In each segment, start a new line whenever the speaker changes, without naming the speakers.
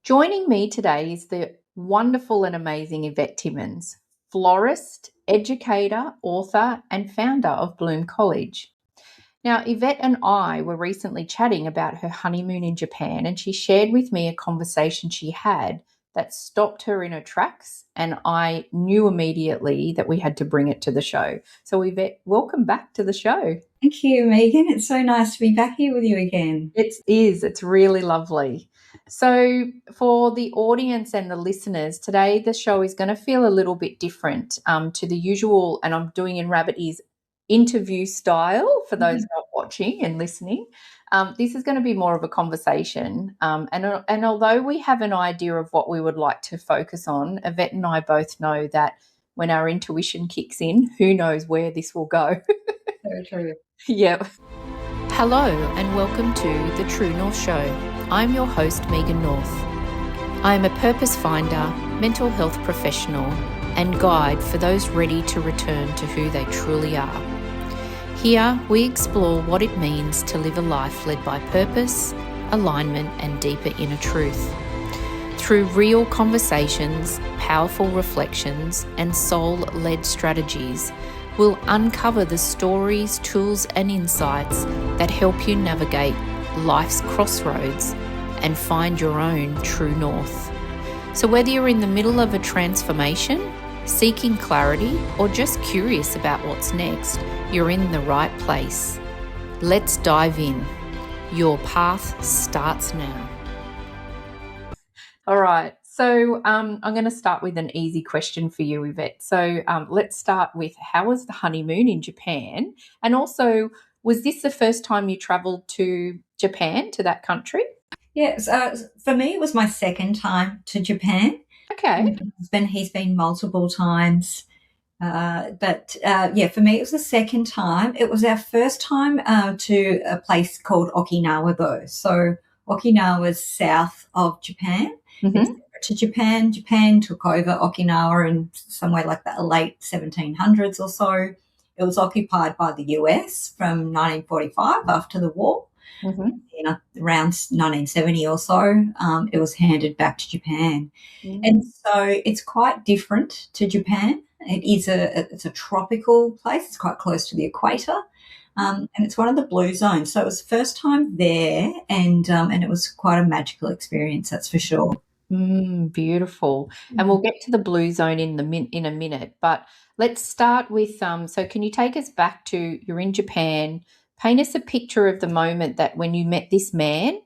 Joining me today is the wonderful and amazing Yvette Timmins, florist, educator, author, and founder of Bloom College. Now, Yvette and I were recently chatting about her honeymoon in Japan, and she shared with me a conversation she had that stopped her in her tracks, and I knew immediately that we had to bring it to the show. So, Yvette, welcome back to the show.
Thank you, Megan. It's so nice to be back here with you again.
It is. It's really lovely. So, for the audience and the listeners, today the show is going to feel a little bit different to the usual, and I'm doing in rabbit ears, interview style for those not watching and listening. This is going to be more of a conversation. And although we have an idea of what we would like to focus on, Yvette and I both know that when our intuition kicks in, who knows where this will go.
So true.
Yep. Hello and welcome to The True North Show. I'm your host, Megan North. I am a purpose finder, mental health professional, and guide for those ready to return to who they truly are. Here, we explore what it means to live a life led by purpose, alignment, and deeper inner truth. Through real conversations, powerful reflections, and soul-led strategies, we'll uncover the stories, tools, and insights that help you navigate life's crossroads and find your own true north. So whether you're in the middle of a transformation, seeking clarity, or just curious about what's next, you're in the right place. Let's dive in. Your path starts now. All right. So I'm going to start with an easy question for you, Yvette. So let's start with, how was the honeymoon in Japan? And also, was this the first time you travelled to Japan, to that country?
Yes, for me, it was my second time to Japan.
Okay.
He's been multiple times. But for me, it was the second time. It was our first time to a place called Okinawa, though. So Okinawa's south of Japan.
Mm-hmm.
To Japan. Japan took over Okinawa in somewhere like the late 1700s or so. It was occupied by the US from 1945 after the war.
Mm-hmm.
Around 1970 or so, it was handed back to Japan. Mm-hmm. And so it's quite different to Japan. It's a tropical place. It's quite close to the equator. And it's one of the blue zones. So it was the first time there, and it was quite a magical experience, that's for sure.
Beautiful. And we'll get to the blue zone in a minute. But let's start with, so can you take us back to, you're in Japan, paint us a picture of the moment that when you met this man,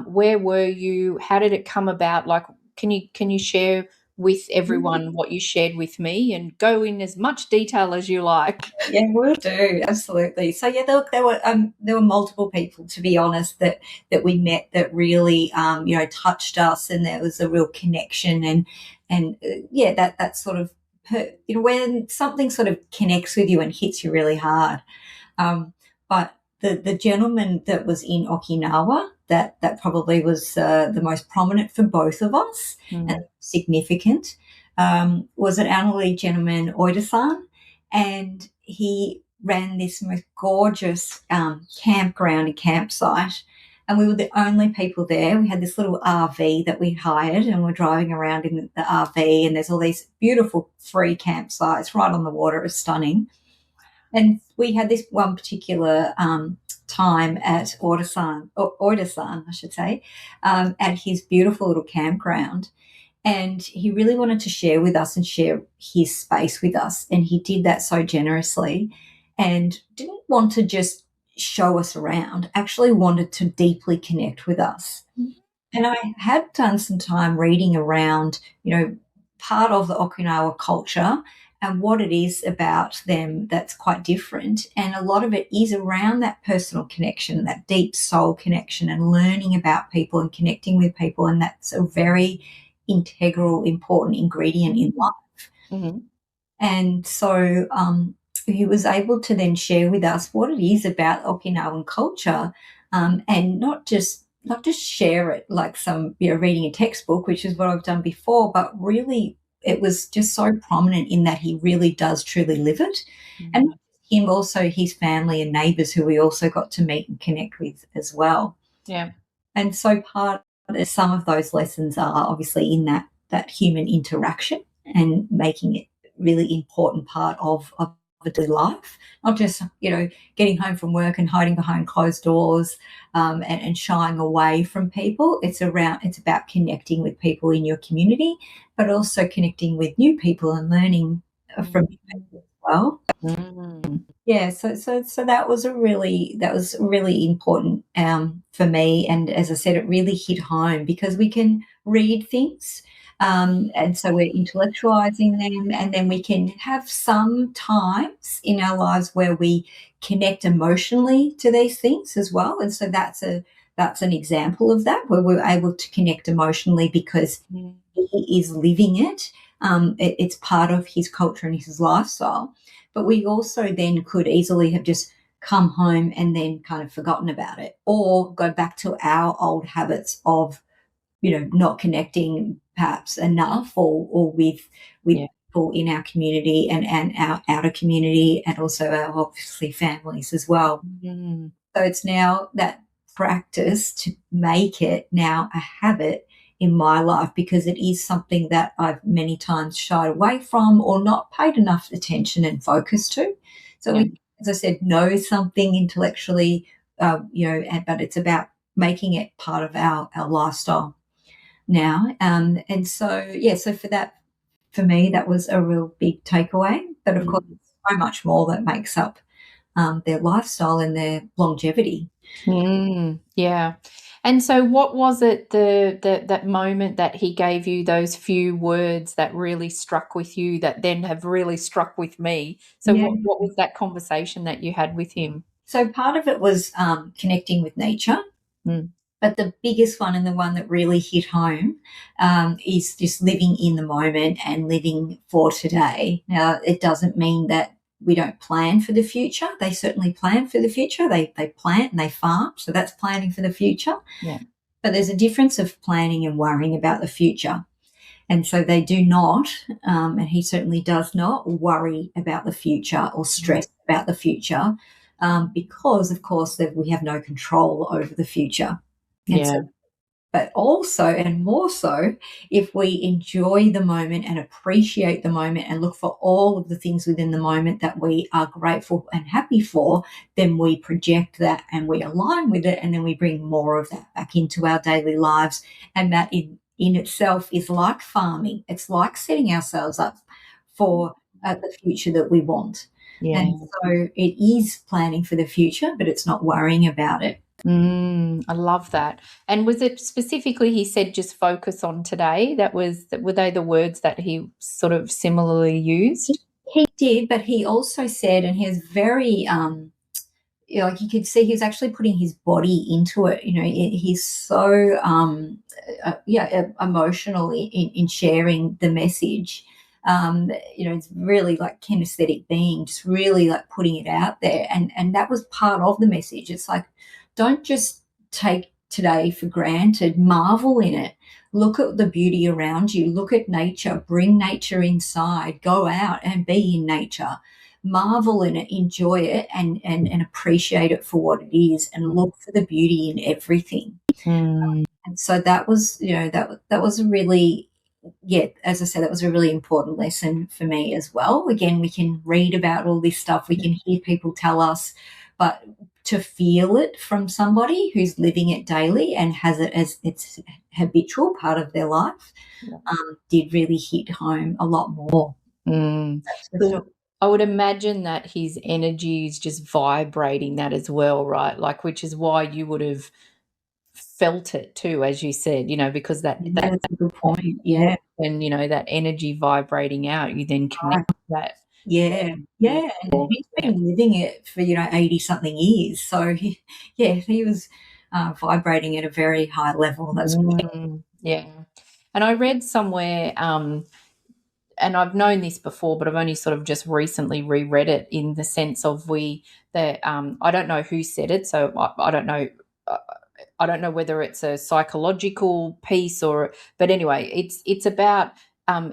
where were you? How did it come about? Like, can you share with everyone what you shared with me, and go in as much detail as you like?
Yeah, we'll do. Absolutely. So yeah, there were multiple people, to be honest, that we met that really touched us, and there was a real connection, and that sort of when something sort of connects with you and hits you really hard. But the gentleman that was in Okinawa, that probably was the most prominent for both of us and significant, was an elderly gentleman, Oida-san, and he ran this most gorgeous campground and campsite, and we were the only people there. We had this little RV that we hired, and we're driving around in the RV, and there's all these beautiful free campsites right on the water. It was stunning. And we had this one particular time at Oida-san, I should say, at his beautiful little campground. And he really wanted to share with us and share his space with us. And he did that so generously, and didn't want to just show us around, actually wanted to deeply connect with us. And I had done some time reading around, part of the Okinawa culture and what it is about them that's quite different. And a lot of it is around that personal connection, that deep soul connection, and learning about people and connecting with people. And that's a very integral, important ingredient in life.
Mm-hmm.
And so he was able to then share with us what it is about Okinawan culture, and not just share it like some, reading a textbook, which is what I've done before, but really it was just so prominent in that he really does truly live it. Mm-hmm. And him, also his family and neighbours who we also got to meet and connect with as well.
Yeah.
And so part some of those lessons are obviously in that human interaction and making it really important part of a daily life, not just getting home from work and hiding behind closed doors, and shying away from people. It's about connecting with people in your community, but also connecting with new people and learning from new people as well.
Mm.
Yeah, so that was really important, for me, and as I said, it really hit home because we can read things, and so we're intellectualizing them, and then we can have some times in our lives where we connect emotionally to these things as well, and so that's an example of that, where we're able to connect emotionally because
Mm.
he is living it. It's part of his culture and his lifestyle. But we also then could easily have just come home and then kind of forgotten about it, or go back to our old habits of, not connecting perhaps enough, or with
Yeah.
people in our community and our outer community, and also our obviously families as well.
Mm.
So it's now that practice to make it now a habit in my life, because it is something that I've many times shied away from or not paid enough attention and focus to. So
Yeah.
we, as I said, know something intellectually, but it's about making it part of our lifestyle now. And so, yeah, so for me, that was a real big takeaway. But of course,
Mm.
so much more that makes up, their lifestyle and their longevity.
Mm. Yeah. And so what was it that moment that he gave you those few words that really struck with you that then have really struck with me? So
Yeah.
what was that conversation that you had with him?
So part of it was, connecting with nature,
Mm.
but the biggest one and the one that really hit home, is just living in the moment and living for today. Now, it doesn't mean that we don't plan for the future. They certainly plan for the future. They plant and they farm, so that's planning for the future.
Yeah.
But there's a difference of planning and worrying about the future. And so they do not, and he certainly does not worry about the future or stress about the future, because, of course, that we have no control over the future. And so,
Yeah.
but also, and more so, if we enjoy the moment and appreciate the moment and look for all of the things within the moment that we are grateful and happy for, then we project that and we align with it, and then we bring more of that back into our daily lives. And that in itself is like farming. It's like setting ourselves up for, the future that we want.
Yeah.
And so it is planning for the future, but it's not worrying about it.
I love that. And was it specifically he said just focus on today? Were they the words that he sort of similarly
He,
used?
he did, but he also said, and he was very, like you could see, he's actually putting his body into it. He's so, emotional in sharing the message. It's really like kinesthetic being, just really like putting it out there, and that was part of the message. It's like, don't just take today for granted. Marvel in it. Look at the beauty around you. Look at nature. Bring nature inside. Go out and be in nature, marvel in it, enjoy it, and appreciate it for what it is, and look for the beauty in everything.
Mm.
And so that was, that was a really, yeah, as I said, that was a really important lesson for me as well. Again, we can read about all this stuff, we can hear people tell us, but to feel it from somebody who's living it daily and has it as its habitual part of their life,
Yeah.
did really hit home a lot more.
Mm.
That's for
So
sure.
I would imagine that his energy is just vibrating that as well, right? Like, which is why you would have felt it too, as you said, because
Yeah, that's a good point. Yeah.
and that energy vibrating out, you then connect
Right.
to that.
Yeah,
Yeah.
yeah, and he's been living it for, 80 something years, so he was, vibrating at a very high level, that's for sure.
Yeah. And I read somewhere, and I've known this before, but I've only sort of just recently reread it in the sense of I don't know who said it, so I don't know. Uh, I don't know whether it's a psychological piece but anyway, it's about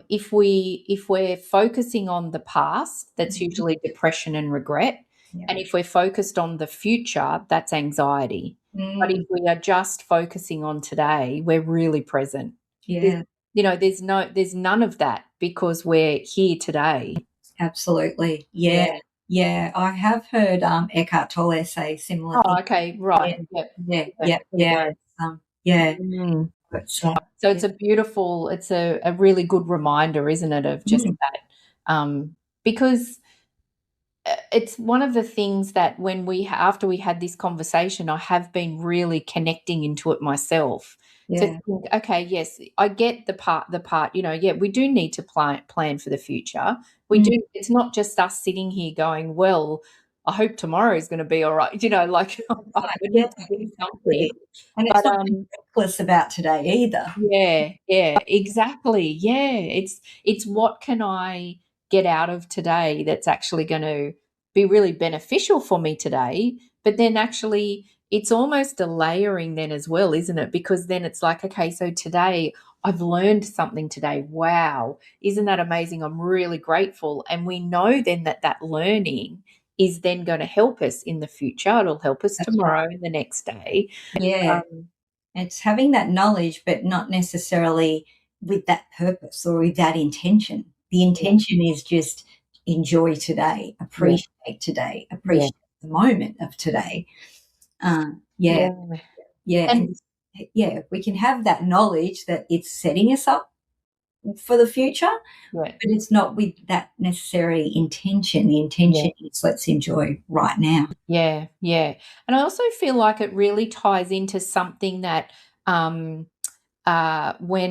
if we're focusing on the past, that's
Mhm.
usually depression and regret.
Yeah.
And if we're focused on the future, that's anxiety. But if we are just focusing on today, we're really present.
Yeah.
There's none of that because we're here today.
Absolutely. Yeah. Yeah. I have heard Eckhart Tolle say similar
Oh,
things.
okay, right.
Yeah.
Yep.
Yeah. Yeah. Yeah. It's,
So it's a really good reminder, isn't it, of just that, because it's one of the things that when after we had this conversation, I have been really connecting into it myself to
yeah.
think, okay, yes, I get the part, yeah, we do need to plan for the future. We do. It's not just us sitting here going, well, I hope tomorrow is going to be all right. Like I need to do something.
And it's
But
not being reckless about today either.
yeah, exactly. Yeah, it's what can I get out of today that's actually going to be really beneficial for me today, but then actually it's almost a layering then as well, isn't it? Because then it's like, okay, so today I've learned something today. Wow, isn't that amazing? I'm really grateful. And we know then that learning is then going to help us in the future. It'll help us
That's
tomorrow and the next day.
Yeah. It's having that knowledge, but not necessarily with that purpose or with that intention. The intention is just enjoy today, appreciate today, appreciate the moment of today. Yeah. And yeah, we can have that knowledge that it's setting us up for the future, but it's not with that necessary intention. The intention is let's enjoy right now.
Yeah. And I also feel like it really ties into something that when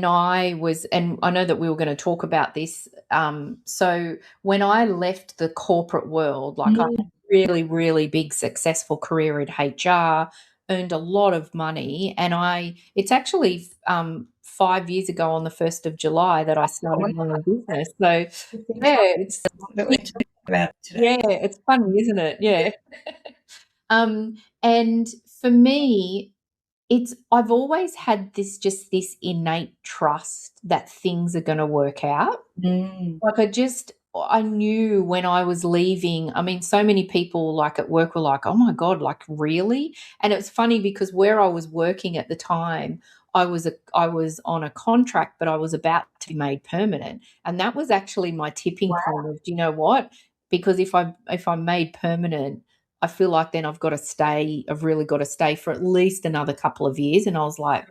I was, and I know that we were going to talk about this. So when I left the corporate world, like I had a really, really big successful career in HR, earned a lot of money, and it's actually 5 years ago on the 1st of July that I started my own business. So yeah, it's
About today.
it's funny, isn't it? Yeah. And for me, I've always had this innate trust that things are going to work out. Like I knew when I was leaving. I mean, so many people like at work were like, "Oh my God, like really?" And it was funny because where I was working at the time, I was on a contract, but I was about to be made permanent, and that was actually my tipping point of, do you know what? Because if I'm made permanent, I feel like then I've got to stay. I've really got to stay for at least another couple of years. And I was like,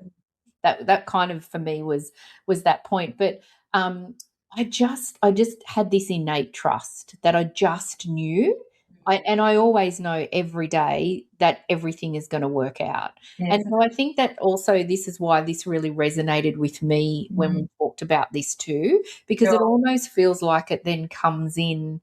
that kind of for me was that point. But I just had this innate trust that I just knew. And I always know every day that everything is going to work out. And so I think that also this is why this really resonated with me when we talked about this too, because it almost feels like it then comes in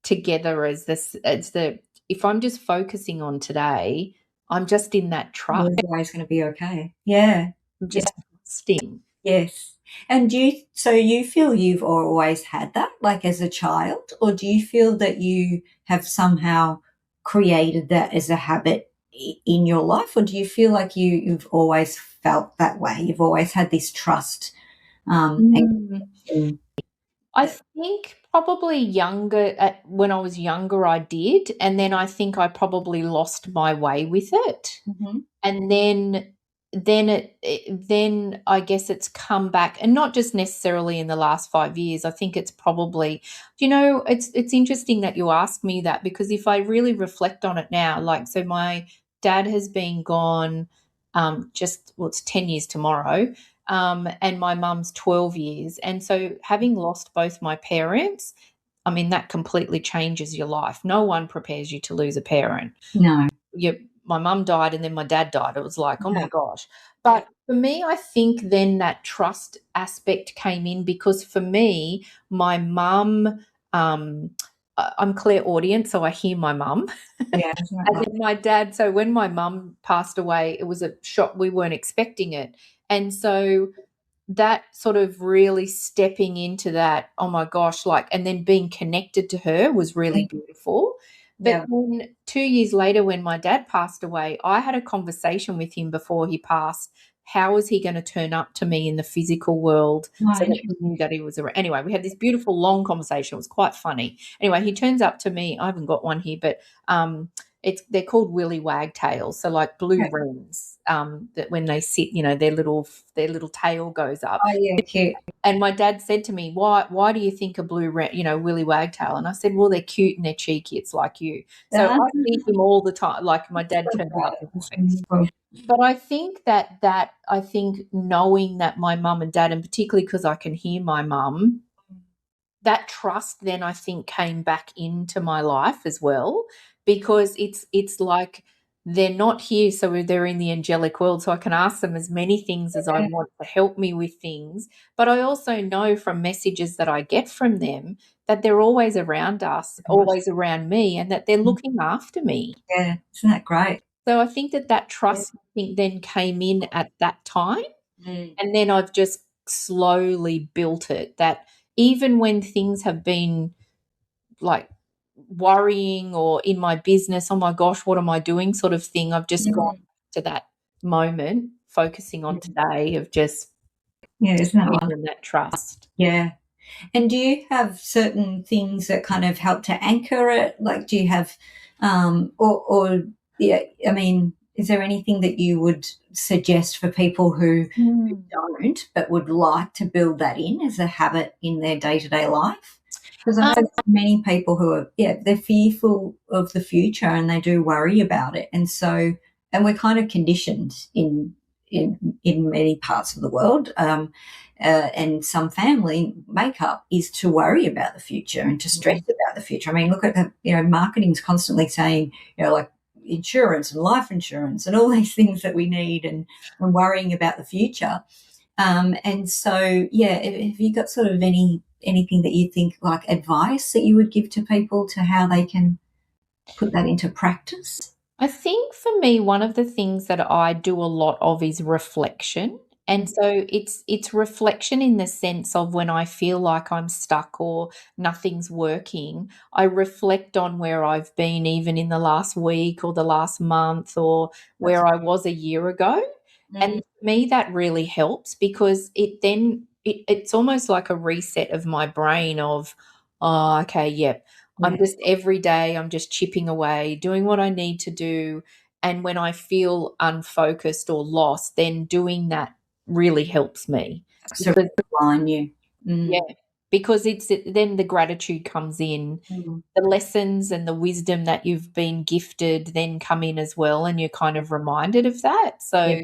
together as the if I'm just focusing on today, I'm just in that trust.
It's always going to be okay. Yeah.
I'm just trusting.
Yes. And so you feel you've always had that, like as a child, or do you feel that you have somehow created that as a habit in your life, or do you feel like you've always felt that way? You've always had this trust.
I think probably when I was younger, I did, and then I think I probably lost my way with it, and then I guess it's come back, and not just necessarily in the last 5 years. I think it's probably, it's interesting that you ask me that, because if I really reflect on it now, like, so my dad has been gone it's 10 years tomorrow, and my mum's 12 years, and so having lost both my parents, I mean, that completely changes your life. No one prepares you to lose a parent.
No.
My mum died and then my dad died. It was like, oh my gosh. But for me, I think then that trust aspect came in, because for me, my mum, I'm clairaudient, so I hear my mum.
Yeah.
And then my dad, so when my mum passed away, it was a shock. We weren't expecting it. And so that sort of really stepping into that, oh my gosh, like, and then being connected to her was really beautiful. But then 2 years later, when my dad passed away, I had a conversation with him before he passed. how was he going to turn up to me in the physical world so
Right.
that he knew that he was around? Anyway, we had this beautiful long conversation. It was quite funny. Anyway, he turns up to me. I haven't got one here, but they're called willy wagtails, so like blue
Okay.
wrens. That when they sit, their little tail goes up.
Oh, yeah, cute.
And my dad said to me, "Why do you think a blue wren, willy wagtail?" And I said, "Well, they're cute and they're cheeky. It's like you." So
Ah,
I see him all the time. Like my dad
so
turns up
great.
with
Wonderful.
but I think I think knowing that my mum and dad, and particularly because I can hear my mum, that trust then I think came back into my life as well, because it's like they're not here, so they're in the angelic world, so I can ask them as many things as I
Yeah.
want to help me with things. But I also know from messages that I get from them that they're always around us, always around me, and that they're looking after me.
Yeah, isn't that great?
So I think that
Yeah.
trust, I think, then came in at that time,
Mm.
and then I've just slowly built it, that even when things have been like worrying or in my business, oh my gosh, what am I doing sort of thing, I've just gone
Mm.
to that moment, focusing on today of just
Yeah, isn't that
giving
one?
them that trust.
Yeah. And do you have certain things that kind of help to anchor it? Like, do you have, or yeah, I mean, is there anything that you would suggest for people who
Mm.
don't but would like to build that in as a habit in their day-to-day life? Because I know
Um,
many people who are, yeah, they're fearful of the future and they do worry about it. And so, and we're kind of conditioned in many parts of the world. And some family makeup is to worry about the future and to stress about the future. I mean, look at the, marketing's constantly saying, like insurance and life insurance and all these things that we need, and worrying about the future. And so, yeah, have you got sort of anything that you think, like advice that you would give to people to how they can put that into practice?
I think for me, one of the things that I do a lot of is reflection. And so it's reflection in the sense of when I feel like I'm stuck or nothing's working, I reflect on where I've been even in the last week or the last month or
That's
where I was a year ago. And
mm,
for me, that really helps because it's almost like a reset of my brain of, oh, okay, yep. I'm
yeah,
just every day, I'm just chipping away, doing what I need to do. And when I feel unfocused or lost, then doing that really helps me
so
because,
line you.
yeah,
Mm,
because then the gratitude comes in,
mm,
the lessons and the wisdom that you've been gifted then come in as well, and you're kind of reminded of that.
yeah,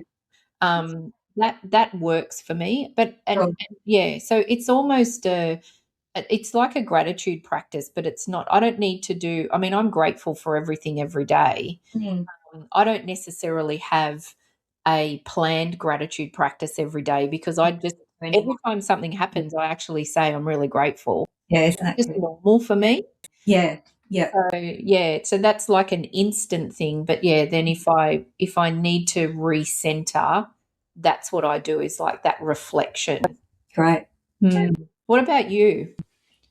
So that works for me. But
sure.
and yeah, so it's like a gratitude practice, but it's not. I don't need to do. I mean, I'm grateful for everything every day.
Mm,
I don't necessarily have a planned gratitude practice every day because I just every
anymore.
time something happens, I actually say I'm really grateful.
Yeah, isn't
It's
that
just
good?
normal for me.
Yeah, yeah,
So yeah, so that's like an instant thing. But yeah, then if I need to recenter, that's what I do is like that reflection.
great.
What about you?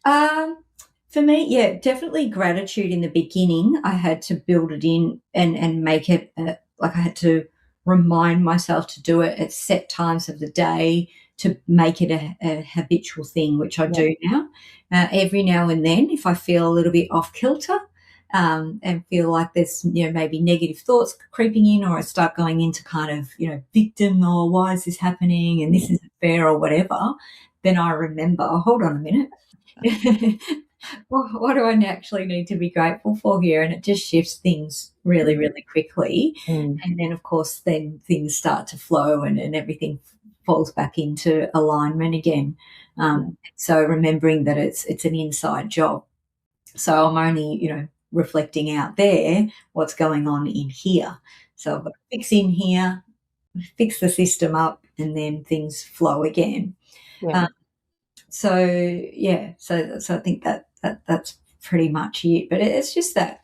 Um, for me, yeah, definitely gratitude in the beginning. I had to build it in and make it like I had to remind myself to do it at set times of the day to make it a habitual thing, which I
Yeah.
do now. Every now and then, if I feel a little bit off kilter, and feel like there's maybe negative thoughts creeping in, or I start going into kind of victim, or why is this happening and this isn't fair or whatever, then I remember, oh, hold on a minute. Well, what do I actually need to be grateful for here? And it just shifts things really, really quickly.
Mm.
And then, of course, then things start to flow, and everything falls back into alignment again. So remembering that it's an inside job. So I'm only, reflecting out there what's going on in here. So I've got to fix in here, fix the system up, and then things flow again.
Yeah.
Um, so yeah, so I think that's pretty much it. But it's just that,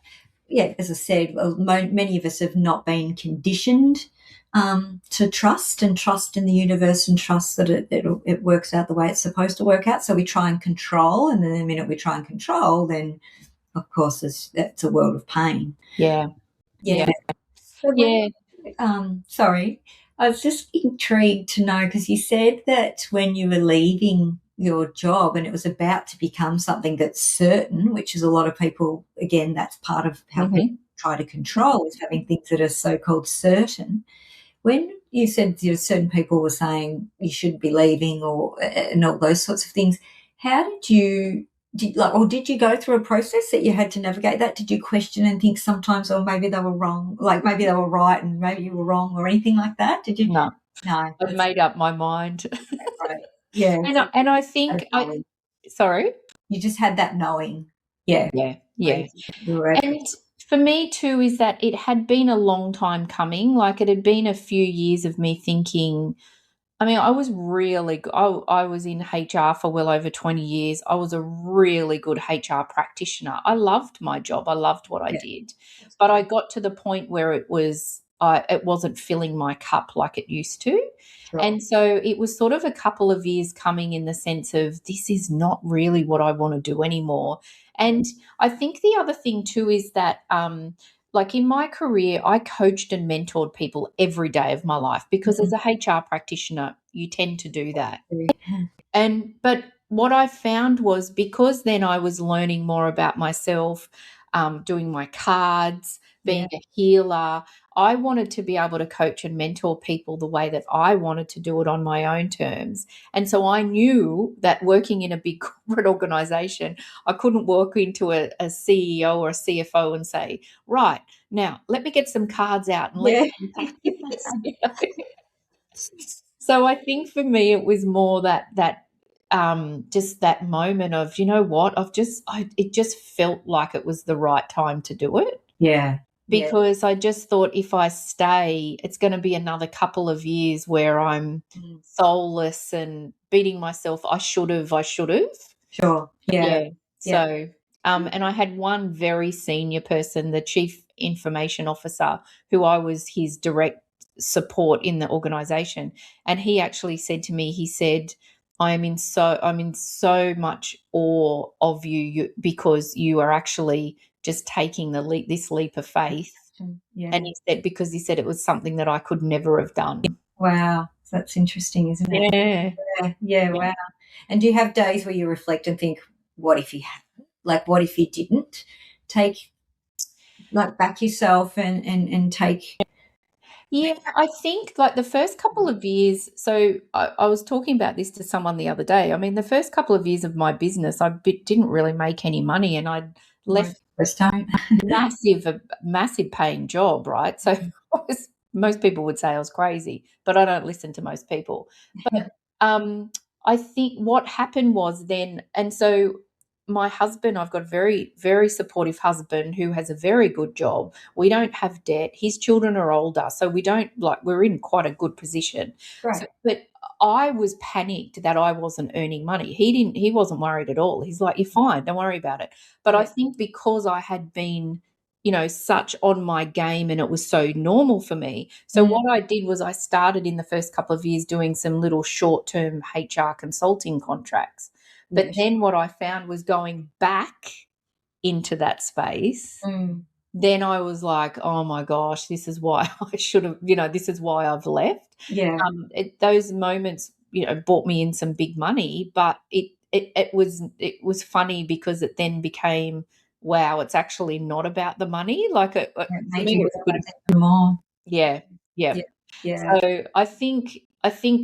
yeah, as I said, many of us have not been conditioned to trust in the universe and trust that it works out the way it's supposed to work out. So we try and control, and then the minute we try and control, then of course that's a world of pain.
Yeah.
Yeah.
Yeah.
So when,
Yeah.
sorry. I was just intrigued to know because you said that when you were leaving your job and it was about to become something that's certain, which is a lot of people, again, that's part of how people try to control is having things that are so-called certain. When you said certain people were saying you shouldn't be leaving or and all those sorts of things, how did you go through a process that you had to navigate that? Did you question and think sometimes, oh, maybe they were wrong, like maybe they were right and maybe you were wrong or anything like that? Did you?
No,
No,
I've made up my mind.
right. Yeah.
And I think sorry?
You just had that knowing. Yeah.
Yeah.
You were able.
And for me too is that it had been a long time coming. Like it had been a few years of me thinking, I mean, I was really good. I was in HR for well over 20 years. I was a really good HR practitioner. I loved my job. I loved what I did. But I got to the point where it wasn't filling my cup like it used to.
Sure.
And so it was sort of a couple of years coming in the sense of this is not really what I want to do anymore. And I think the other thing too is that like in my career, I coached and mentored people every day of my life because as a HR practitioner, you tend to do that. But what I found was because then I was learning more about myself, doing my cards, being a healer, I wanted to be able to coach and mentor people the way that I wanted to do it on my own terms. And so I knew that working in a big corporate organization, I couldn't walk into a CEO or a CFO and say, right, now let me get some cards out and let's So I think for me it was more that just that moment of, you know what, it just felt like it was the right time to do it.
Yeah.
Because I just thought if I stay, it's going to be another couple of years where I'm soulless and beating myself. I should have.
Sure. Yeah.
So, and I had one very senior person, the chief information officer, who I was his direct support in the organization. And he actually said to me, he said, I'm in so much awe of because you are actually just taking this leap of faith.
Yeah.
And he said it was something that I could never have done.
Wow. That's interesting, isn't it? Yeah. Wow. And do you have days where you reflect and think, what if you hadn't? Like, what if you didn't take, like, back yourself and take?
Yeah, I think like the first couple of years, so I was talking about this to someone the other day. I mean, the first couple of years of my business, didn't really make any money and I'd left a massive paying job, right? So most people would say I was crazy, but I don't listen to most people. But I think what happened was then, and so my husband, I've got a very, very supportive husband who has a very good job. We don't have debt. His children are older, so we're in quite a good position.
Right.
But I was panicked that I wasn't earning money. He wasn't worried at all. He's like, you're fine, don't worry about it. But I think because I had been, such on my game and it was so normal for me. So what I did was I started in the first couple of years doing some little short-term HR consulting contracts. But then what I found was going back into that space, then I was like, oh my gosh, this is why I should have, this is why I've left.
Yeah.
Those moments, brought me in some big money, but it was funny because it then became, wow, it's actually not about the money. Like for me, it was a bit
more.
Yeah. So I think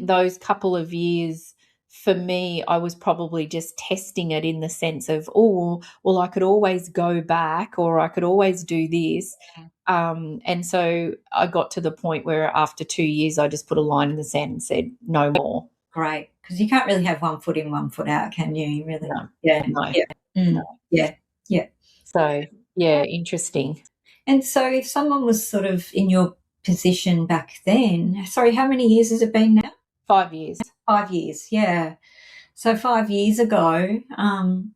those couple of years for me, I was probably just testing it in the sense of, oh, well, I could always go back or I could always do this. And so I got to the point where after 2 years, I just put a line in the sand and said, no more.
Great. Because you can't really have 1 foot in, 1 foot out, can you? You really?
No.
No. Yeah.
So, interesting.
And so if someone was sort of in your position back then, sorry, how many years has it been now?
5 years.
5 years, yeah. So 5 years ago,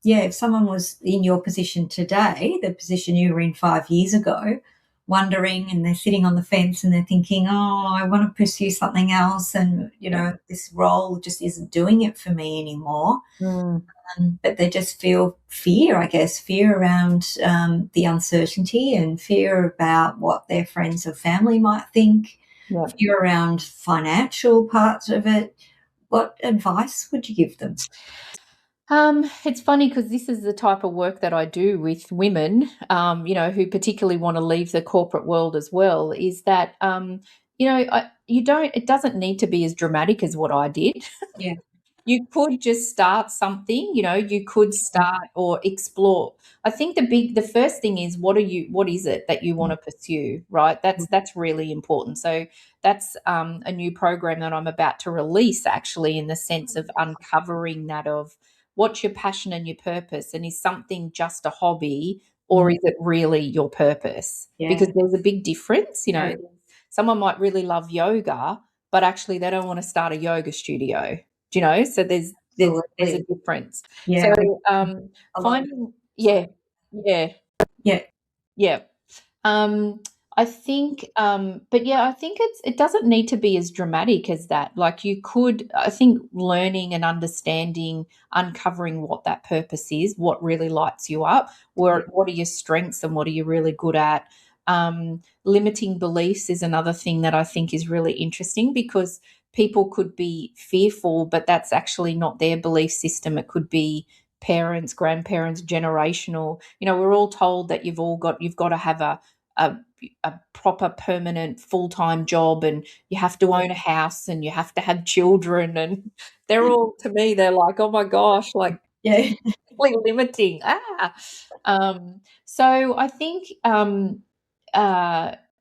if someone was in your position today, the position you were in 5 years ago, wondering and they're sitting on the fence and they're thinking, oh, I want to pursue something else and, this role just isn't doing it for me anymore. But they just feel fear, I guess, fear around the uncertainty and fear about what their friends or family might think.
Yeah.
If you're around financial parts of it, what advice would you give them?
It's funny because this is the type of work that I do with women, who particularly want to leave the corporate world as well. Is that it doesn't need to be as dramatic as what I did.
Yeah.
You could just start something, you could start or explore. I think the first thing is what is it that you want to pursue, right? That's really important. So that's a new program that I'm about to release actually, in the sense of uncovering that of what's your passion and your purpose, and is something just a hobby or is it really your purpose? Because
Yeah.
there's a big difference,
Yeah.
someone might really love yoga, but actually they don't want to start a yoga studio. Do you know? So there's a
Absolutely.
difference. So,
Yeah. A lot of
finding yeah, yeah,
yeah.
yeah. Um, I think, but yeah, I think it doesn't need to be as dramatic as that. Like you could, I think, learning and understanding, uncovering what that purpose is, what really lights you up,
Yeah.
what are your strengths and what are you really good at. Limiting beliefs is another thing that I think is really interesting, because people could be fearful, but that's actually not their belief system. It could be parents, grandparents, generational. We're all told that you've got to have a, a proper permanent full-time job, and you have to own a house and you have to have children, and they're all, to me, they're like, oh my gosh, like
Yeah.
really limiting. So I think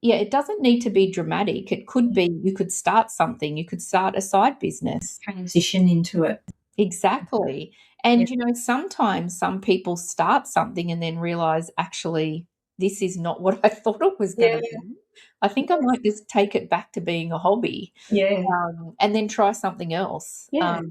yeah, it doesn't need to be dramatic. It could be, you could start something, you could start a side business.
Transition into it.
Exactly.
Yeah.
And, sometimes some people start something and then realize, actually, this is not what I thought it was going
Yeah.
to be. I think I might just take it back to being a hobby,
Yeah.
and then try something else.
Yeah.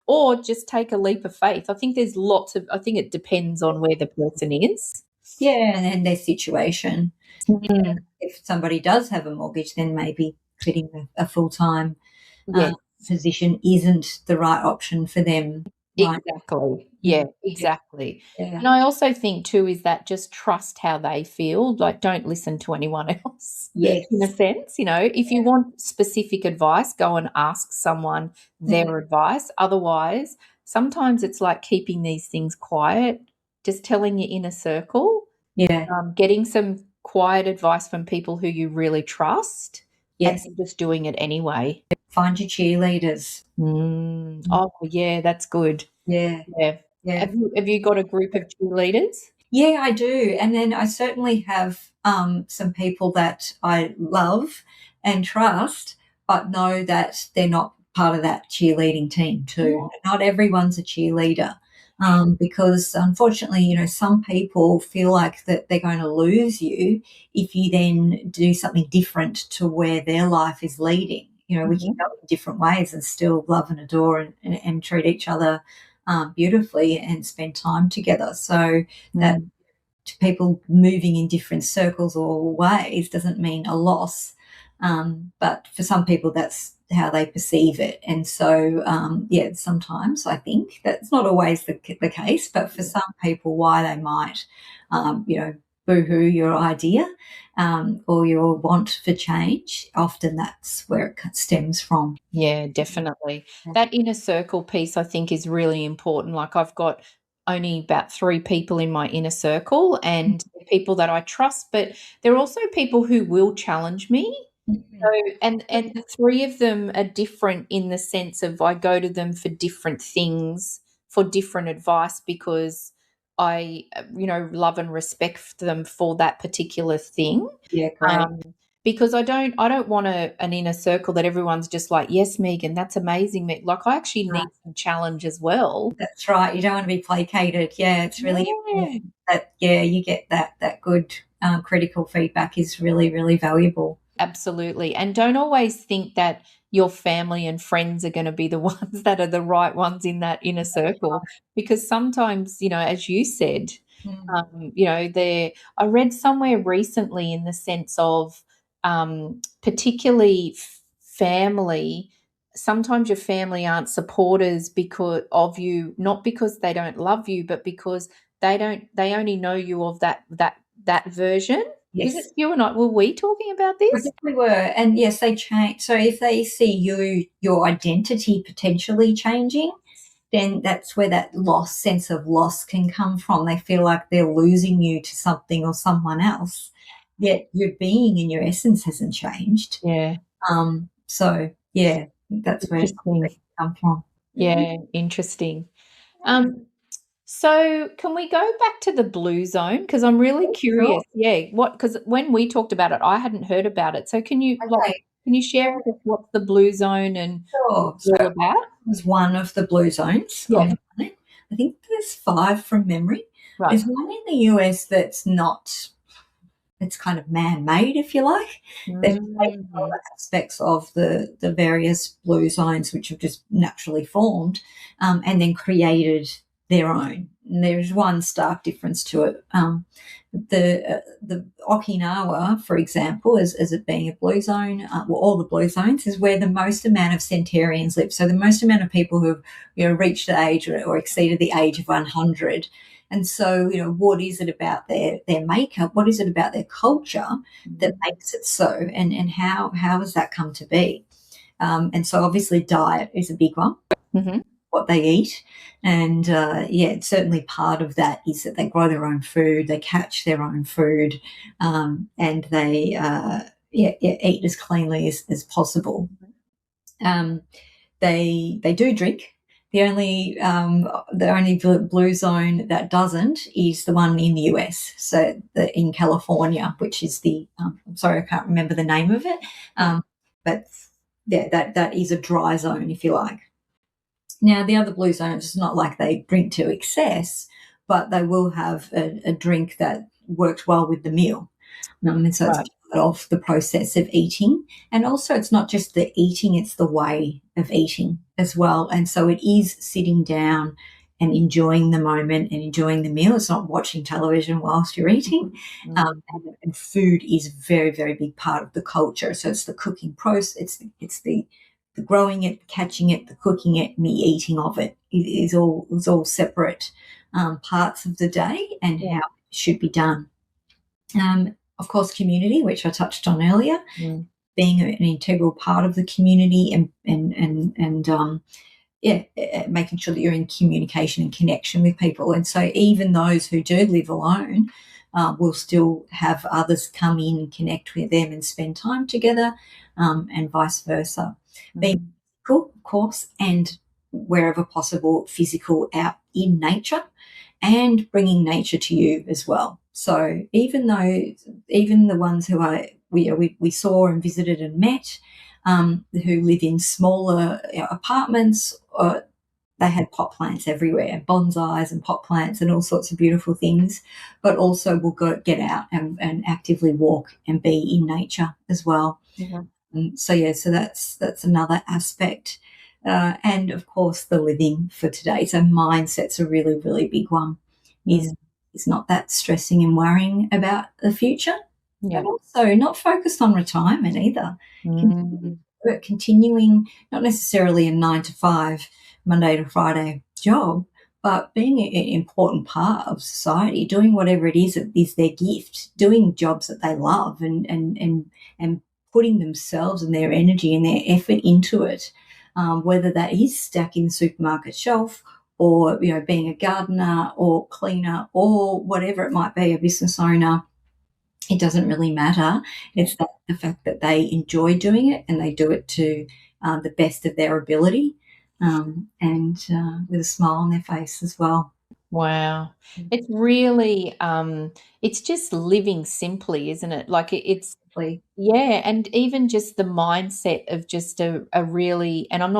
Or just take a leap of faith. I think it depends on where the person is.
Yeah. And then their situation.
Mm,
If somebody does have a mortgage, then maybe quitting a full time
yes.
position isn't the right option for them. Right.
Exactly. Yeah,
Mm. Yeah.
exactly.
Yeah.
And I also think too is that just trust how they feel. Like, don't listen to anyone else in a
Yes.
sense. If you want specific advice, go and ask someone
Mm.
their advice. Otherwise, sometimes it's like keeping these things quiet, just telling your inner circle,
Yeah.
getting some quiet advice from people who you really trust, and
Yes.
then just doing it anyway.
Find your cheerleaders.
Oh, yeah, that's good.
Yeah.
Yeah.
Yeah.
Have you got a group of cheerleaders?
Yeah, I do. And then I certainly have some people that I love and trust, but know that they're not part of that cheerleading team too. Not everyone's a cheerleader. Because unfortunately, some people feel like that they're going to lose you if you then do something different to where their life is leading. We can
Mhm.
go in different ways and still love and adore and treat each other beautifully and spend time together. So that
Mm.
to people moving in different circles or ways doesn't mean a loss. But for some people, that's how they perceive it. And so, yeah, sometimes I think that's not always the case, but for some people, why they might, boo-hoo your idea or your want for change, often that's where it stems from.
Yeah, definitely. That inner circle piece, I think, is really important. Like, I've got only about 3 people in my inner circle, and they're people that I trust, but there are also people who will challenge me. So, and the 3 of them are different in the sense of I go to them for different things, for different advice, because I, love and respect them for that particular thing.
Yeah, great.
Um, because I don't want an inner circle that everyone's just like, "Yes, Megan, that's amazing." Like, I actually
Right.
need some challenge as well.
That's right. You don't want to be placated. Yeah, it's really
Yeah.
important that you get that good critical feedback is really really valuable.
Absolutely. And don't always think that your family and friends are going to be the ones that are the right ones in that inner circle, because sometimes, as you said,
Mm.
I read somewhere recently in the sense of particularly family. Sometimes your family aren't supporters because of you, not because they don't love you, but because they only know you of that version. Was
Yes.
it you and I? Were we talking about
I
this?
think we were, and yes, they change. So if they see your identity potentially changing, then that's where that sense of loss can come from. They feel like they're losing you to something or someone else, yet your being and your essence hasn't changed.
Yeah.
So yeah, that's where they
Interesting.
come from.
Yeah, interesting. Um, so can we go back to the blue zone? Because I'm really
Sure.
curious. Yeah, because when we talked about it, I hadn't heard about it. So
Okay.
can you share with us what's the blue zone and what
Sure.
it's
So
all about?
was one of the blue zones on
Yeah.
the planet. I think there's 5 from memory.
Right.
There's one in the US that's not, it's kind of man-made, if you like. They've taken all
Mm.
the aspects of the various blue zones which have just naturally formed, and then created their own. And there's one stark difference to it. The Okinawa, for example, as it being a blue zone, well, all the blue zones is where the most amount of centenarians live. So the most amount of people who have reached the age or exceeded the age of 100. And so, what is it about their makeup? What is it about their culture that makes it so? And how has that come to be? And so, obviously, diet is a big one.
Mm-hmm.
What they eat, and certainly part of that is that they grow their own food, they catch their own food, and they eat as cleanly as possible. Um, they do drink. The only blue zone that doesn't is the one in the US. So in California, which is I'm sorry, I can't remember the name of it, but yeah, that is a dry zone, if you like. Now, the other blue zones, it's not like they drink to excess, but they will have a drink that works well with the meal. And so it's
Right.
part of the process of eating. And also, it's not just the eating, it's the way of eating as well. And so it is sitting down and enjoying the moment and enjoying the meal. It's not watching television whilst you're eating. And food is a very, very big part of the culture. So it's the cooking process, it's the growing it, catching it, the cooking it, and the eating of it. It is all separate parts of the day and how it should be done. Of course, community, which I touched on earlier, being an integral part of the community and making sure that you're in communication and connection with people. And so even those who do live alone will still have others come in and connect with them and spend time together, and vice versa. Being physical, of course, and wherever possible, physical out in nature and bringing nature to you as well. So even the ones who we saw and visited and met, who live in smaller apartments, they had pot plants everywhere, bonsais and pot plants and all sorts of beautiful things, but also will get out and actively walk and be in nature as well. So that's another aspect. And of course, the living for today. So mindset's a really, really big one. Is not that stressing and worrying about the future, but also not focused on retirement either. Continuing not necessarily a 9 to 5, Monday to Friday job, but being an important part of society, doing whatever it is that is their gift, doing jobs that they love and putting themselves and their energy and their effort into it, whether that is stacking the supermarket shelf or being a gardener or cleaner or whatever it might be, a business owner. It doesn't really matter. It's the fact that they enjoy doing it and they do it to the best of their ability, and with a smile on their face as well.
Wow. It's really it's just living simply, isn't it? Like it's yeah, and even just the mindset of just a really, and I'm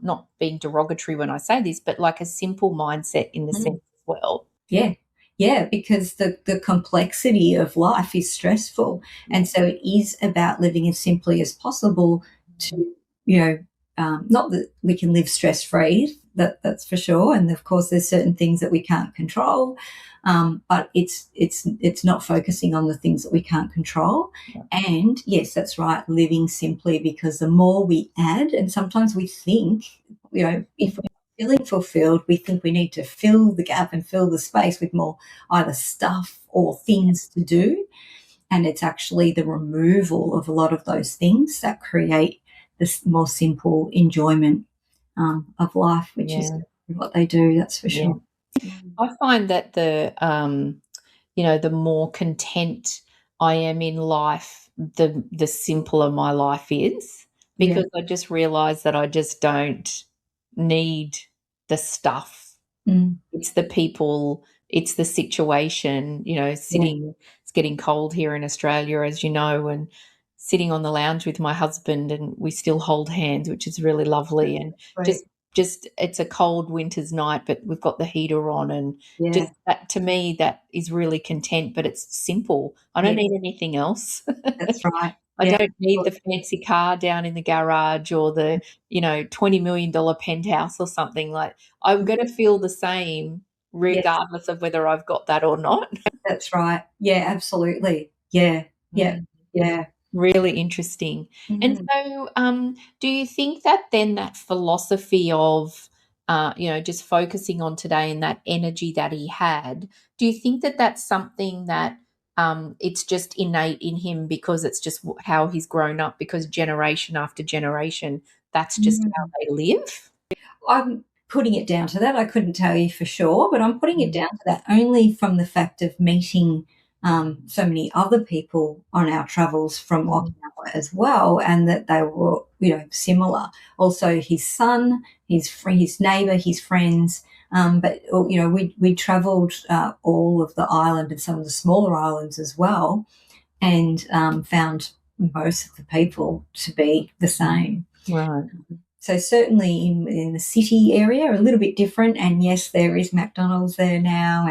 not being derogatory when I say this, but like a simple mindset in the sense as well.
Yeah. Yeah, because the complexity of life is stressful. And so it is about living as simply as possible to, not that we can live stress-free, that's for sure. And of course, there's certain things that we can't control, but it's not focusing on the things that we can't control. And yes, that's right, living simply, because the more we add, and sometimes we think, if we're feeling fulfilled, we think we need to fill the gap and fill the space with more either stuff or things to do. And it's actually the removal of a lot of those things that create this more simple enjoyment of life, which is what they do, that's for sure.
I find that the more content I am in life, the simpler my life is, because I just realise that I just don't need the stuff. It's the people, it's the situation, sitting, it's getting cold here in Australia, as you know, and sitting on the lounge with my husband, and we still hold hands, which is really lovely. And
Right.
just it's a cold winter's night, but we've got the heater on, and just that, to me, that is really content, but it's simple. I don't need anything else.
That's right.
I don't need the fancy car down in the garage or the, $20 million penthouse or something. Like, I'm going to feel the same regardless of whether I've got that or not.
That's right. Yeah, absolutely. Yeah.
Really interesting. And so, do you think that then that philosophy of, just focusing on today and that energy that he had, do you think that that's something that it's just innate in him because it's just how he's grown up, because generation after generation, that's just how they live?
I'm putting it down to that. I couldn't tell you for sure, but I'm putting it down to that only from the fact of meeting so many other people on our travels from Okinawa as well, and that they were, similar. Also, his son, his neighbour, his friends. But we travelled all of the island and some of the smaller islands as well, and found most of the people to be the same.
Right.
So certainly in the city area, a little bit different. And yes, there is McDonald's there now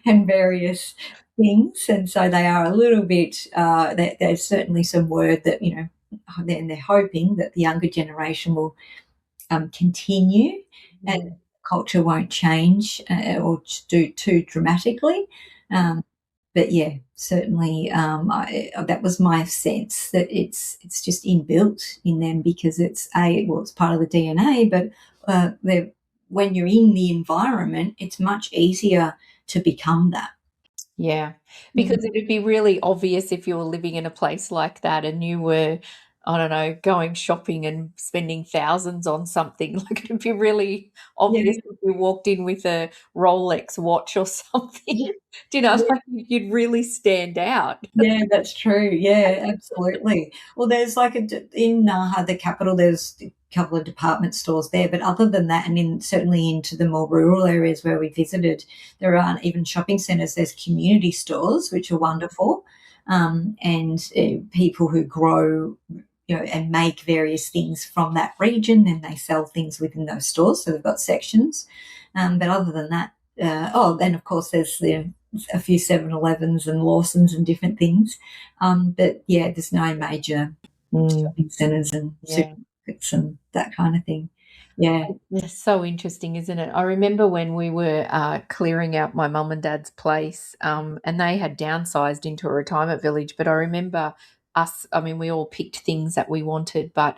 and various things. And so they are a little bit, there's certainly some word that, and they're hoping that the younger generation will continue and culture won't change or do too dramatically. But yeah, certainly, that was my sense, that it's just inbuilt in them because it's part of the DNA. But when you're in the environment, it's much easier to become that.
Yeah, because it'd be really obvious if you were living in a place like that and you were, I don't know, going shopping and spending thousands on something. Like, it'd be really obvious if you walked in with a Rolex watch or something. Like, you'd really stand out.
Yeah, that's true. Yeah, absolutely. Well, there's like in Naha, the capital, there's a couple of department stores there, but other than that, and certainly into the more rural areas where we visited, there aren't even shopping centres. There's community stores, which are wonderful, and people who grow, and make various things from that region, and they sell things within those stores. So they've got sections, but other than that, then of course there's a few 7-Elevens and Lawsons and different things. But yeah, there's no major shopping centres and supermarkets and that kind of thing. Yeah.
It's so interesting, isn't it? I remember when we were clearing out my mum and dad's place, and they had downsized into a retirement village. But I remember we all picked things that we wanted, but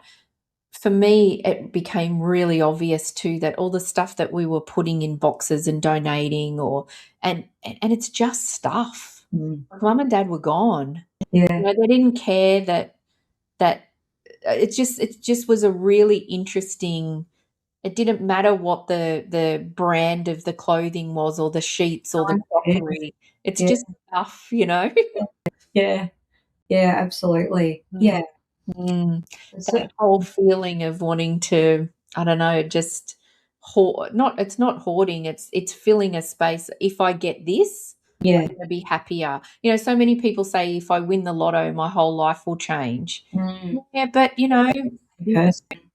for me, it became really obvious too that all the stuff that we were putting in boxes and donating, and it's just stuff. Mum and dad were gone.
Yeah.
They didn't care that it just was a really interesting. It didn't matter what the brand of the clothing was or the sheets or the crockery. It's just stuff,
Yeah. Yeah, absolutely. Yeah.
That whole feeling of wanting to, I don't know, just it's not hoarding, it's filling a space. If I get this, I'm going to be happier. So many people say, if I win the lotto, my whole life will change. Yeah, but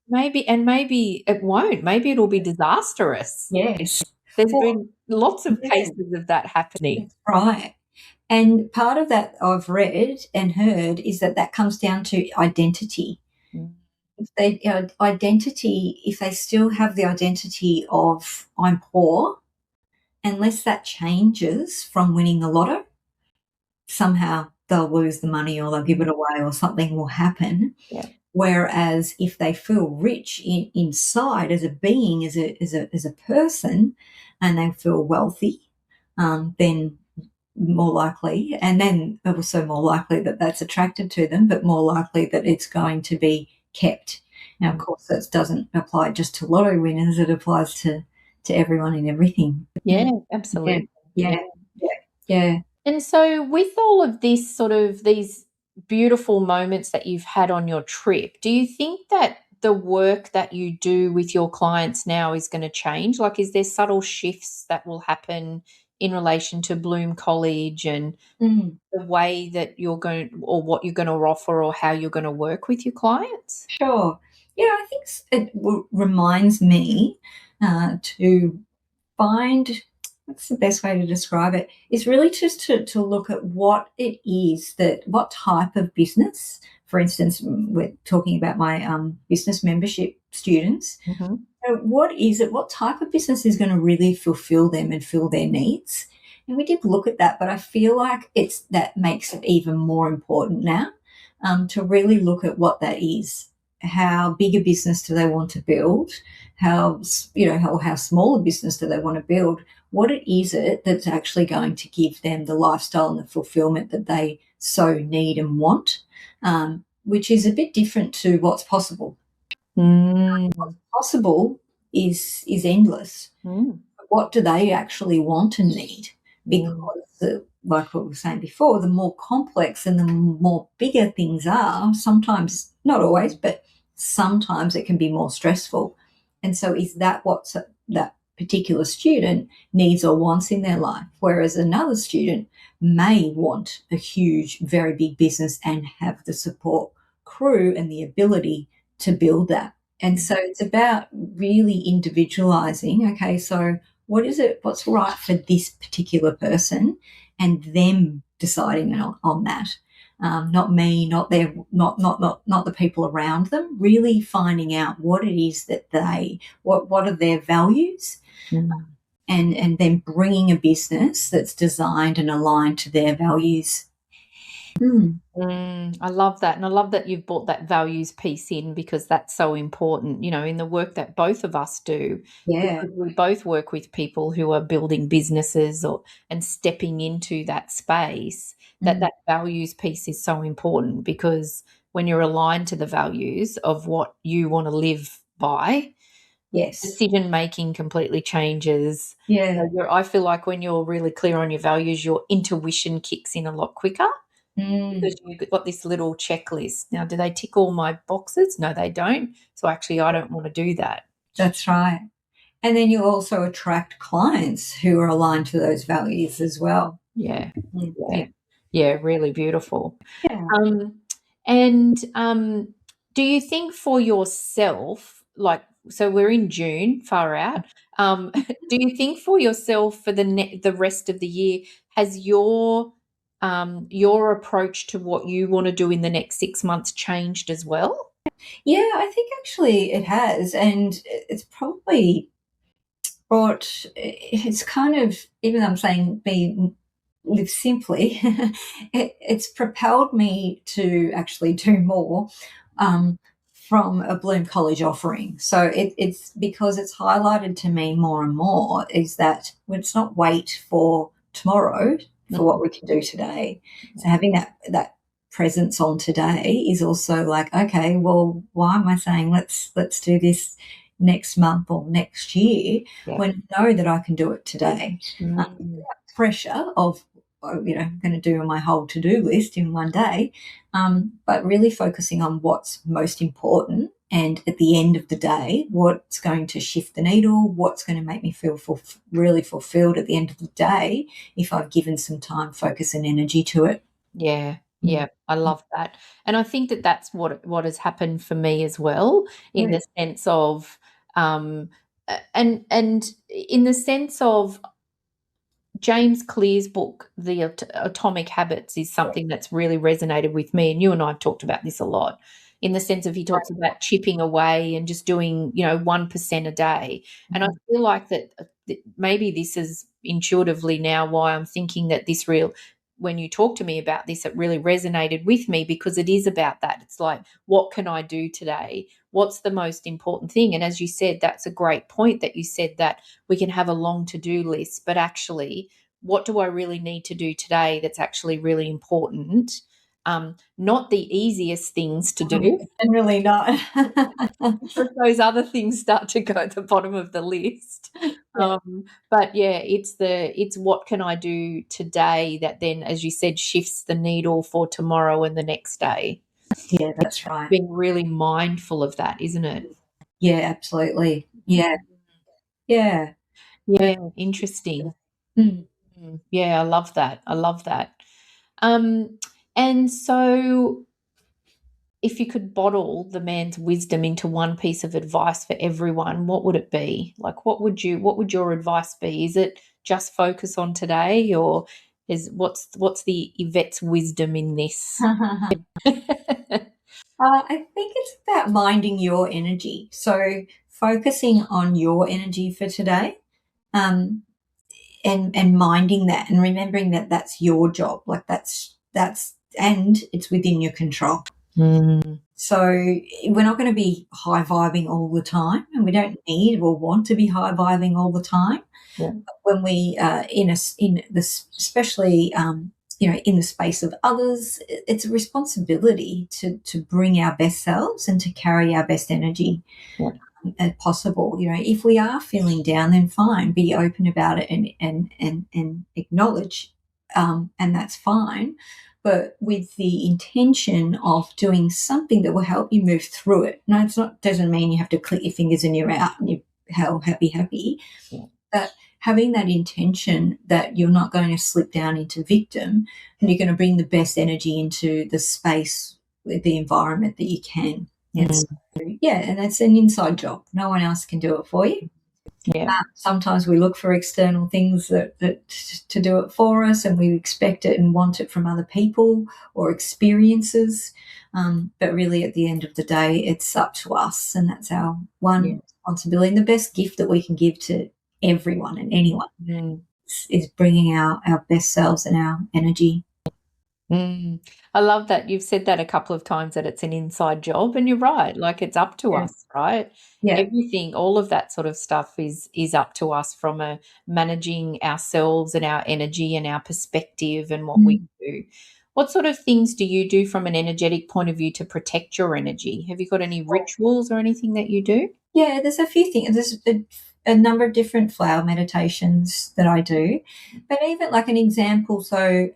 maybe it won't. Maybe it'll be disastrous.
Yes.
There's been lots of cases of that happening.
Right. And part of that I've read and heard is that comes down to identity. If they still have the identity of I'm poor, unless that changes from winning the lotto, somehow they'll lose the money or they'll give it away or something will happen.
Yeah.
Whereas if they feel rich inside as a being, as a person, and they feel wealthy, then more likely, and then also more likely that that's attracted to them, but more likely that it's going to be kept. Now, of course, that doesn't apply just to lotto winners; it applies to everyone and everything.
Yeah,
Yeah,
absolutely.
yeah,
Yeah.
yeah, yeah.
And so with all of this sort of these beautiful moments that you've had on your trip, do you think that the work that you do with your clients now is going to change? Like, is there subtle shifts that will happen in relation to Bloom College and
Mm.
the way that you're going or what you're going to offer or how you're going to work with your clients?
Sure. Yeah, I think it reminds me to find what's the best way to describe it is really just to look at what it is that what type of business. For instance, we're talking about my business membership students.
Mhm.
So what is it? What type of business is going to really fulfill them and fill their needs? And we did look at that, but I feel like it's that makes it even more important now to really look at what that is. How big a business do they want to build? How small a business do they want to build? What is it that's actually going to give them the lifestyle and the fulfillment that they so need and want? Which is a bit different to what's possible.
Mm.
Possible is endless.
Mm.
What do they actually want and need?
Mm.
Because, like what we were saying before, the more complex and the more bigger things are, sometimes, not always, but sometimes it can be more stressful. And so, is that what that particular student needs or wants in their life? Whereas another student may want a huge, very big business and have the support crew and the ability to build that. And so it's about really individualizing. Okay, so what is it? What's right for this particular person, and them deciding on that. Not me, not their, not the people around them. Really finding out what it is that what are their values,
Mm.
and then bringing a business that's designed and aligned to their values. Mm,
I love that. And I love that you've brought that values piece in because that's so important, in the work that both of us do,
yeah.
because we both work with people who are building businesses and stepping into that space, that
Mm,
that values piece is so important because when you're aligned to the values of what you want to live by,
yes.
decision making completely changes.
Yeah.
I feel like when you're really clear on your values, your intuition kicks in a lot quicker because
Mm,
you've got this little checklist. Now, do they tick all my boxes? No, they don't. So actually, I don't want to do that.
that's right. And then you also attract clients who are aligned to those values as well.
Yeah, yeah,
Yeah.
yeah, really beautiful.
Yeah.
Um, and do you think for yourself, like, so we're in June, far out. Do you think for yourself for the rest of the year has your approach to what you want to do in the next 6 months changed as well?
Yeah, I think actually it has. And it's probably it's kind of, even though I'm saying be live simply, it's propelled me to actually do more um, from a Bloom College offering. So it's because it's highlighted to me more and more is that let's not wait for tomorrow for what we can do today. So having that presence on today is also like, okay, well, why am I saying let's do this next month or next year
Yeah.
when I know that I can do it today?
Mm.
Pressure of I'm going to do my whole to-do list in one day, but really focusing on what's most important, and at the end of the day what's going to shift the needle, what's going to make me feel really fulfilled at the end of the day if I've given some time, focus and energy to it.
Yeah,
Mm.
yeah, I love that, and I think that that's what has happened for me as well, in
Good.
the sense of, and in the sense of James Clear's book, The Atomic Habits, is something that's really resonated with me, and you and I have talked about this a lot, in the sense of he talks about chipping away and just doing, 1% a day. And I
Mhm.
feel like that maybe this is intuitively now why I'm thinking that when you talk to me about this, it really resonated with me because it is about that. It's like, what can I do today? What's the most important thing? And as you said, that's a great point that you said that we can have a long to-do list, but actually what do I really need to do today that's actually really important? Not the easiest things to do.
Generally not.
Because those other things start to go at the bottom of the list.
Yeah.
But yeah, it's what can I do today that then, as you said, shifts the needle for tomorrow and the next day.
Yeah, that's right.
Being really mindful of that, isn't it?
Yeah, absolutely. Yeah. Yeah.
Yeah, interesting.
Mm.
Yeah, I love that. I love that. And so if you could bottle the man's wisdom into one piece of advice for everyone, what would it be? Like what would your advice be? Is it just focus on today, or is what's the Yvette's wisdom in this?
I think it's about minding your energy. So focusing on your energy for today, um, and minding that and remembering that that's your job. Like that's and it's within your control.
Mm,
So we're not going to be high vibing all the time, and we don't need or want to be high vibing all the time.
yeah.
When we in this, especially in the space of others, it's a responsibility to bring our best selves and to carry our best energy
Yeah.
as possible. If we are feeling down, then fine, be open about it and acknowledge, and that's fine. But with the intention of doing something that will help you move through it. No, doesn't mean you have to click your fingers and you're out and you're happy.
Yeah.
But having that intention that you're not going to slip down into victim, and you're going to bring the best energy into the space, the environment that you can. And so, and that's an inside job. No one else can do it for you.
Yeah.
Sometimes we look for external things that to do it for us, and we expect it and want it from other people or experiences. But really, at the end of the day, it's up to us, and that's our one responsibility. And the best gift that we can give to everyone and anyone is bringing our best selves and our energy.
I love that. You've said that a couple of times, that it's an inside job, and you're right. Like it's up to us, right?
Yeah.
Everything, all of that sort of stuff is up to us, from managing ourselves and our energy and our perspective and what we do. What sort of things do you do from an energetic point of view to protect your energy? Have you got any rituals or anything that you do?
Yeah, there's a few things. There's a number of different flower meditations that I do, but even like an example. So,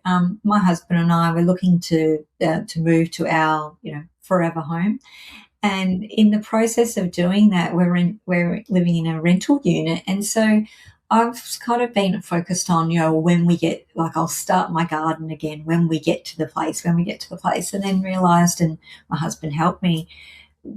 my husband and I were looking to move to our forever home, and in the process of doing that, we're living in a rental unit, and so I've kind of been focused on when we get, like, I'll start my garden again when we get to the place, and then realised, and my husband helped me,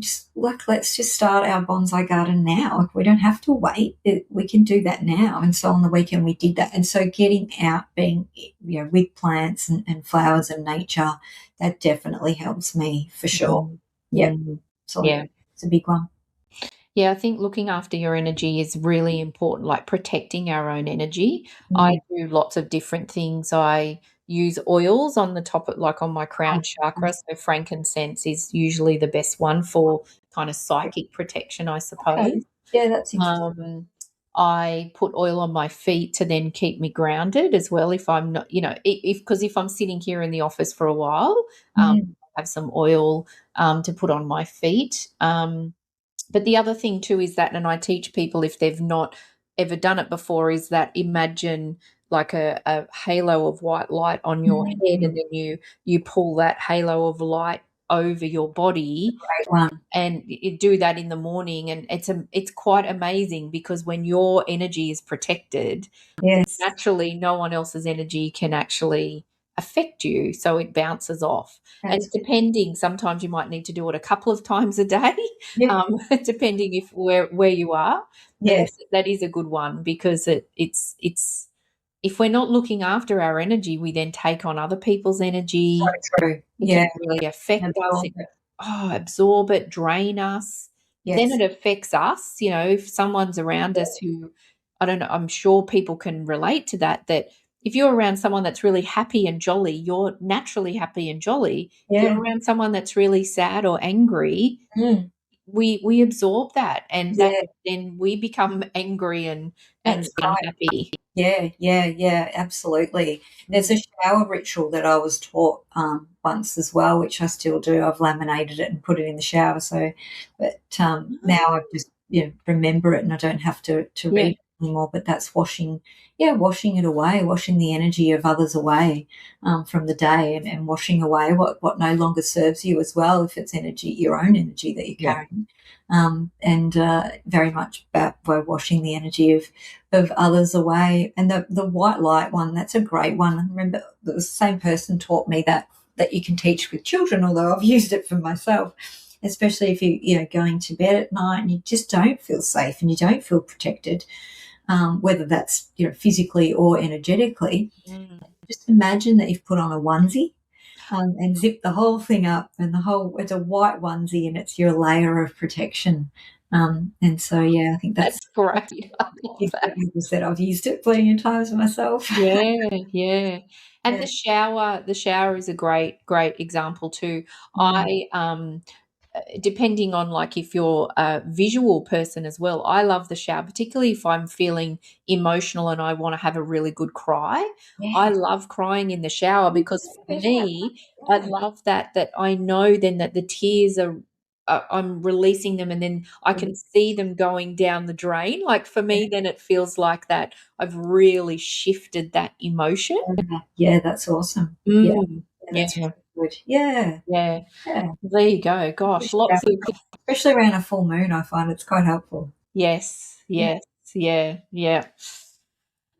just like, let's just start our bonsai garden now. Like, we don't have to wait. We can do that now. And so on the weekend we did that. And so getting out, being with plants and flowers and nature, that definitely helps me for sure. Yeah. So it's a big one.
Yeah, I think looking after your energy is really important, like protecting our own energy. I do lots of different things. I use oils on the top of, like on my crown chakra. So frankincense is usually the best one for kind of psychic protection, I suppose.
Okay. Yeah, that's interesting.
I put oil on my feet to then keep me grounded as well. If I'm not, if I'm sitting here in the office for a while, I have some oil to put on my feet. But the other thing too is that, and I teach people, if they've not ever done it before, is that imagine like a halo of white light on your head, and then you pull that halo of light over your body.
Great one.
And you do that in the morning, and it's quite amazing, because when your energy is protected, naturally no one else's energy can actually affect you, so it bounces off. And depending, sometimes you might need to do it a couple of times a day, depending if where you are. But that is a good one, because it's if we're not looking after our energy, we then take on other people's energy.
So true.
It can really affect us. Absorb it, drain us. Then it affects us. If someone's around us who, I don't know, I'm sure people can relate to that if you're around someone that's really happy and jolly, you're naturally happy and jolly. If you're around someone that's really sad or angry, we absorb that, and that
Yeah,
then we become angry and
that's right.
unhappy.
Yeah, absolutely. There's a
Mm.
shower ritual that I was taught once as well, which I still do. I've laminated it and put it in the shower. So, but now I just remember it and I don't have to
Yeah,
read it anymore. But that's washing, washing it away, washing the energy of others away from the day, and washing away what no longer serves you as well, if it's energy, your own energy that you're
yeah,
carrying. And very much about by washing the energy of others away. And the white light one, that's a great one. I remember the same person taught me that you can teach with children, although I've used it for myself, especially if you going to bed at night and you just don't feel safe and you don't feel protected, whether that's physically or energetically.
mm,
Just imagine that you've put on a onesie. And zip the whole thing up, and it's a white onesie, and it's your layer of protection. And so, I think
that's
that's
great. I love that.
like I said, I've used it plenty of times myself.
Yeah, yeah. And
Yeah.
the shower is a great example too.
Mm.
I, depending on, like, if you're a visual person as well, I love the shower, particularly if I'm feeling emotional and I wanna have a really good cry. I
Yes.
love crying in the shower because for me, I
Yeah.
love that I know then that the tears are I'm releasing them, and then I can see them going down the drain. Like, for me, then it feels like that I've really shifted that emotion.
Yeah, that's awesome.
Mm. Yeah,
That's really good. Yeah,
yeah.
yeah.
There you go. Gosh, lots of
Especially around a full moon, I find it's quite helpful.
yes,
Yeah.
yes, yeah, yeah.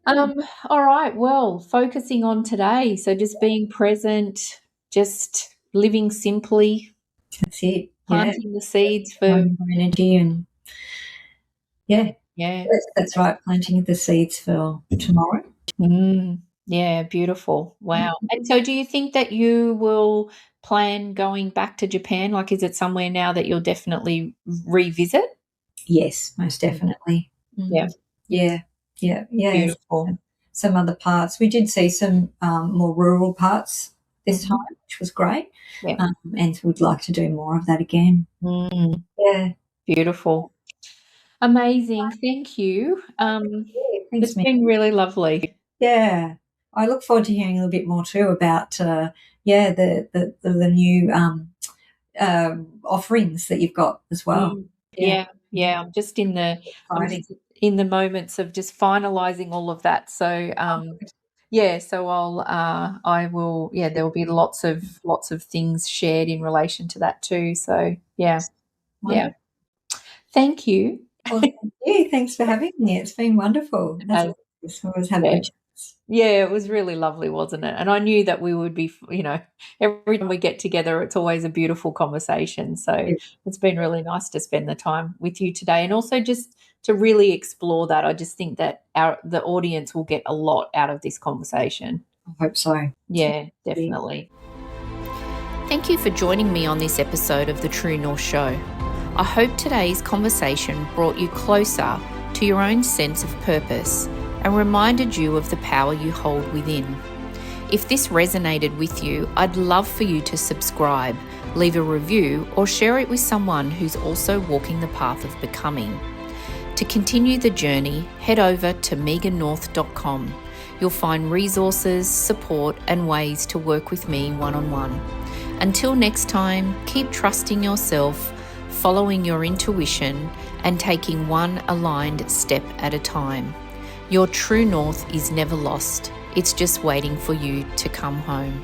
Mm.
Um, all right, well, focusing on today, so just being present, just living simply,
That's it. Yeah.
planting the seeds for
Knowing your energy and yeah,
yeah.
that's right. Planting the seeds for tomorrow.
Mm, yeah, beautiful. Wow. And so do you think that you will plan going back to Japan? Like, is it somewhere now that you'll definitely revisit?
Yes, most
Mm,
definitely.
yeah,
Yeah, yeah.
beautiful.
Some other parts. We did see some more rural parts this time,
Mhm.
which was great,
Yeah.
and would like to do more of that again.
Mm,
Yeah.
beautiful. Amazing. Thank you.
Yeah, thanks,
It's
man.
been really lovely.
Yeah. I look forward to hearing a little bit more too about, the new offerings that you've got as well.
Mm,
Yeah.
yeah, yeah. I'm
Exciting.
just in the moments of just finalizing all of that. So, yeah, so I will, yeah, there will be lots of things shared in relation to that too. So, yeah, yeah.
Wonderful.
Thank you.
Well, thank you. Thanks for having me. It's been wonderful. That's
Uh,
always have
yeah.
good chats.
Yeah, it was really lovely, wasn't it? And I knew that we would be, every time we get together, it's always a beautiful conversation. So
Yeah,
it's been really nice to spend the time with you today, and also just to really explore that. I just think that the audience will get a lot out of this conversation.
I hope so.
Yeah,
Yeah.
definitely. Thank you for joining me on this episode of The True North Show. I hope today's conversation brought you closer to your own sense of purpose and reminded you of the power you hold within. If this resonated with you, I'd love for you to subscribe, leave a review, or share it with someone who's also walking the path of becoming. To continue the journey, head over to megannorth.com. You'll find resources, support, and ways to work with me one-on-one. Until next time, keep trusting yourself, following your intuition, and taking one aligned step at a time. Your true north is never lost. It's just waiting for you to come home.